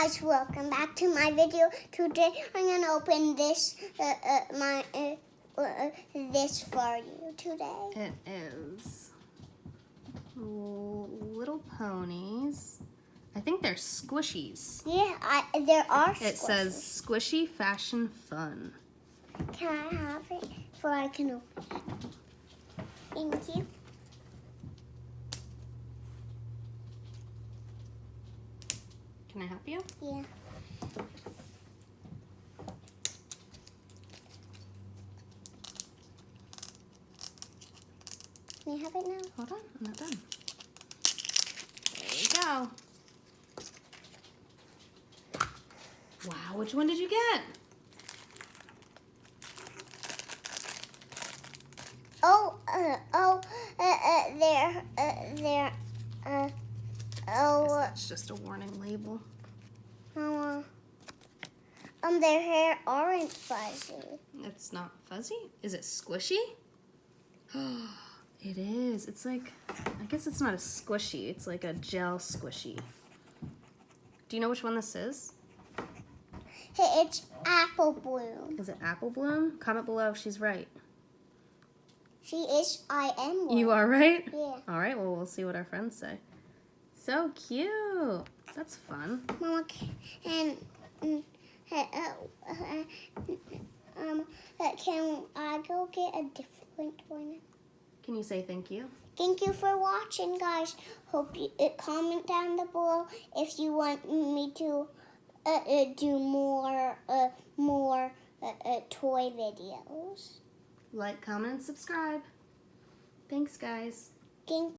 guys, welcome back to my video. Today I'm gonna open this this for you today. It is Little Ponies. I think they're squishies. Yeah, there are squishies. It says Squishy Fashion Fun. Can I have it before I can open it? Thank you. Can I help you? Yeah. Can you have it now? Hold on, I'm not done. There you go. Wow, which one did you get? That's just a warning label. Their hair aren't fuzzy. It's not fuzzy? Is it squishy? It is. It's like, I guess it's not a squishy. It's like a gel squishy. Do you know which one this is? Hey, it's Apple Bloom. Is it Apple Bloom? Comment below if she's right. She is. I am one. You are right? Yeah. All right, well, we'll see what our friends say. So cute. That's fun. Mama, can I go get a different one? Can you say thank you? Thank you for watching, guys. Hope you comment down below if you want me to do more toy videos. Like, comment, and subscribe. Thanks, guys. Thank